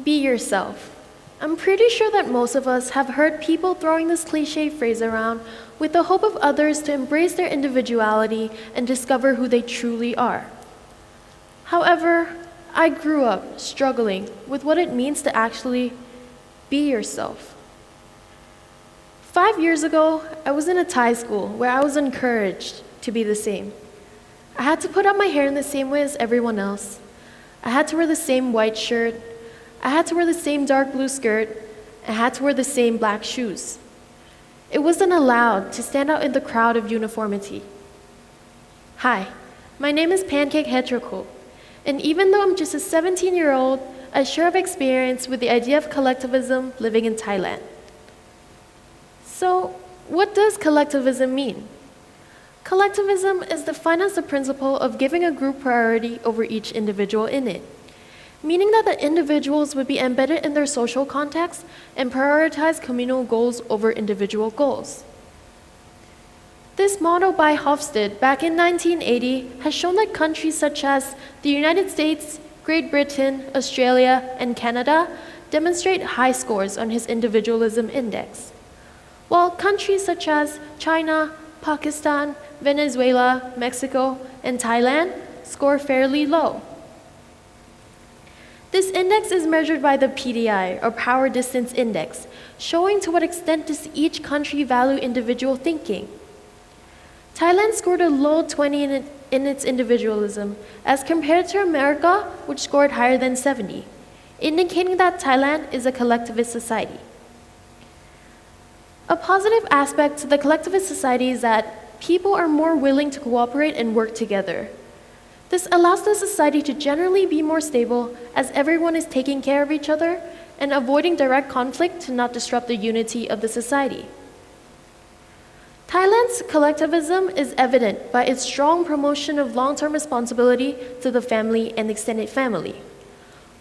Be yourself. I'm pretty sure that most of us have heard people throwing this cliche phrase around with the hope of others to embrace their individuality and discover who they truly are. However, I grew up struggling with what it means to actually be yourself. 5 years ago, I was in a Thai school where I was encouraged to be the same. I had to put up my hair in the same way as everyone else. I had to wear the same white shirt. I had to wear the same dark blue skirt. I had to wear the same black shoes. It wasn't allowed to stand out in the crowd of uniformity. Hi, my name is Pancake Hetrakul, and even though I'm just a 17-year-old, I sure have experience with the idea of collectivism living in Thailand. So, what does collectivism mean? Collectivism is defined as the principle of giving a group priority over each individual in it, meaning that the individuals would be embedded in their social context and prioritize communal goals over individual goals. This model by Hofstede back in 1980 has shown that countries such as the United States, Great Britain, Australia, and Canada demonstrate high scores on his individualism index, while countries such as China, Pakistan, Venezuela, Mexico, and Thailand score fairly low. This index is measured by the PDI, or Power Distance Index, showing to what extent does each country value individual thinking. Thailand scored a low 20 in its individualism, as compared to America, which scored higher than 70, indicating that Thailand is a collectivist society. A positive aspect to the collectivist society is that people are more willing to cooperate and work together. This allows the society to generally be more stable as everyone is taking care of each other and avoiding direct conflict to not disrupt the unity of the society. Thailand's collectivism is evident by its strong promotion of long-term responsibility to the family and extended family.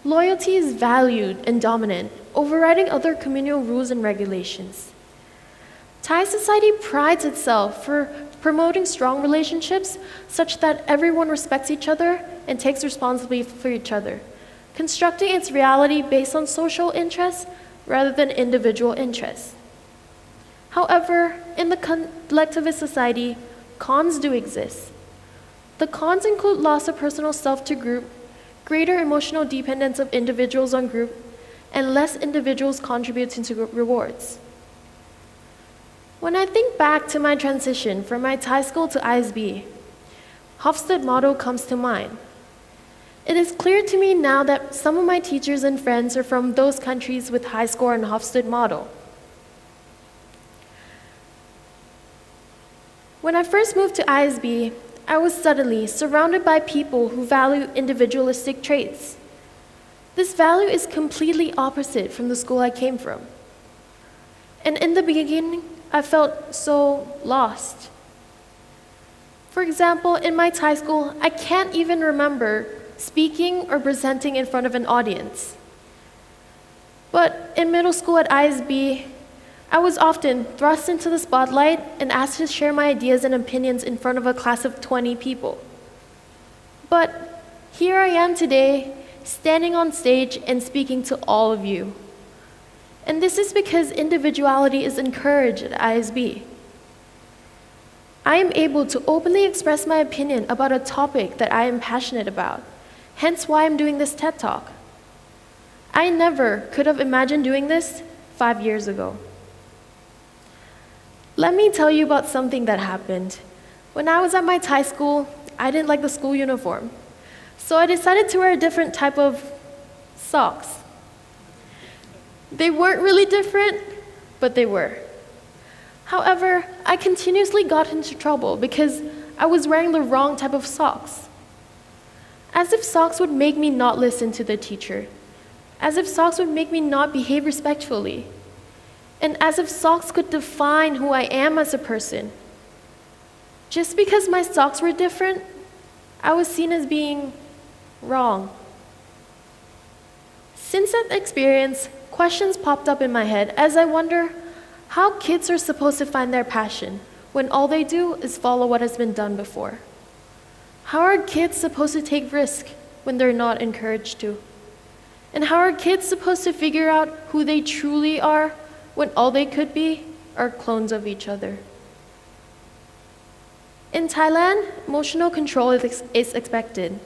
Loyalty is valued and dominant, overriding other communal rules and regulations. Thai society prides itself for promoting strong relationships such that everyone respects each other and takes responsibility for each other, constructing its reality based on social interests rather than individual interests. However, in the collectivist society, cons do exist. The cons include loss of personal self to group, greater emotional dependence of individuals on group, and less individuals contributing to group rewards. When I think back to my transition from my Thai school to ISB, Hofstede model comes to mind. It is clear to me now that some of my teachers and friends are from those countries with high score in Hofstede model. When I first moved to ISB, I was suddenly surrounded by people who value individualistic traits. This value is completely opposite from the school I came from. And in the beginning, I felt so lost. For example, in my Thai school, I can't even remember speaking or presenting in front of an audience. But in middle school at ISB, I was often thrust into the spotlight and asked to share my ideas and opinions in front of a class of 20 people. But here I am today, standing on stage and speaking to all of you. And this is because individuality is encouraged at ISB. I am able to openly express my opinion about a topic that I am passionate about, hence why I'm doing this TED Talk. I never could have imagined doing this 5 years ago. Let me tell you about something that happened. When I was at my Thai school, I didn't like the school uniform. So I decided to wear a different type of socks. They weren't really different, but they were. However, I continuously got into trouble because I was wearing the wrong type of socks. As if socks would make me not listen to the teacher. As if socks would make me not behave respectfully. And as if socks could define who I am as a person. Just because my socks were different, I was seen as being wrong. Since that experience, questions popped up in my head as I wonder how kids are supposed to find their passion when all they do is follow what has been done before. How are kids supposed to take risk when they're not encouraged to? And how are kids supposed to figure out who they truly are when all they could be are clones of each other? In Thailand, emotional control is expected.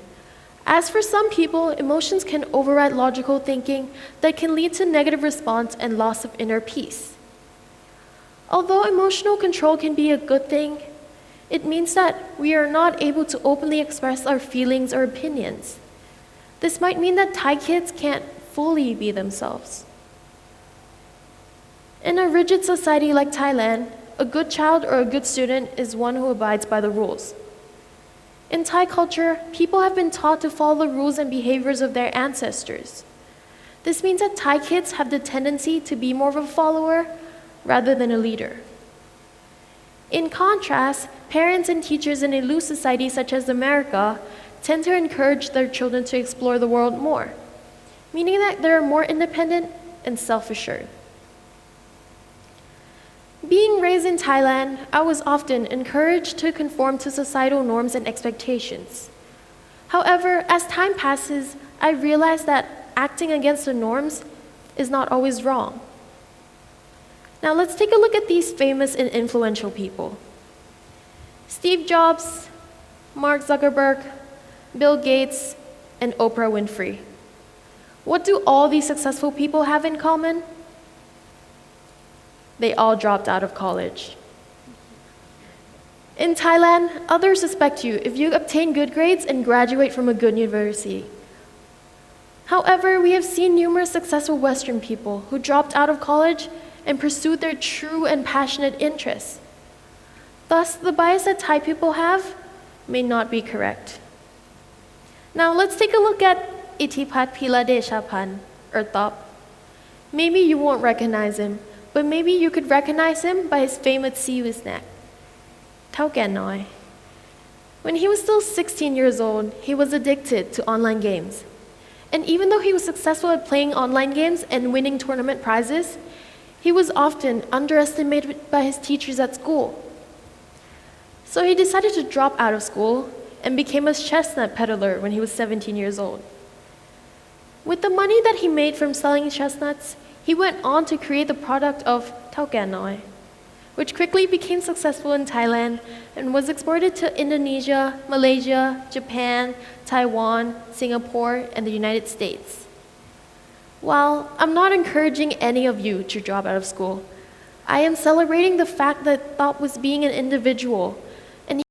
As for some people, emotions can override logical thinking that can lead to negative response and loss of inner peace. Although emotional control can be a good thing, it means that we are not able to openly express our feelings or opinions. This might mean that Thai kids can't fully be themselves. In a rigid society like Thailand, a good child or a good student is one who abides by the rules. In Thai culture, people have been taught to follow the rules and behaviors of their ancestors. This means that Thai kids have the tendency to be more of a follower rather than a leader. In contrast, parents and teachers in a loose society such as America tend to encourage their children to explore the world more, meaning that they are more independent and self-assured. Being raised in Thailand, I was often encouraged to conform to societal norms and expectations. However, as time passes, I realized that acting against the norms is not always wrong. Now let's take a look at these famous and influential people. Steve Jobs, Mark Zuckerberg, Bill Gates, and Oprah Winfrey. What do all these successful people have in common? They all dropped out of college. In Thailand, others respect you if you obtain good grades and graduate from a good university. However, we have seen numerous successful Western people who dropped out of college and pursued their true and passionate interests. Thus, the bias that Thai people have may not be correct. Now, let's take a look at Itipat Piladeshapan, or Top. Maybe you won't recognize him, but maybe you could recognize him by his famous seaweed snack, Thao Ken Noi. When he was still 16 years old, he was addicted to online games. And even though he was successful at playing online games and winning tournament prizes, he was often underestimated by his teachers at school. So he decided to drop out of school and became a chestnut peddler when he was 17 years old. With the money that he made from selling chestnuts, he went on to create the product of Thao Ken Noi, which quickly became successful in Thailand and was exported to Indonesia, Malaysia, Japan, Taiwan, Singapore, and the United States. While I'm not encouraging any of you to drop out of school, I am celebrating the fact that Thop was being an individual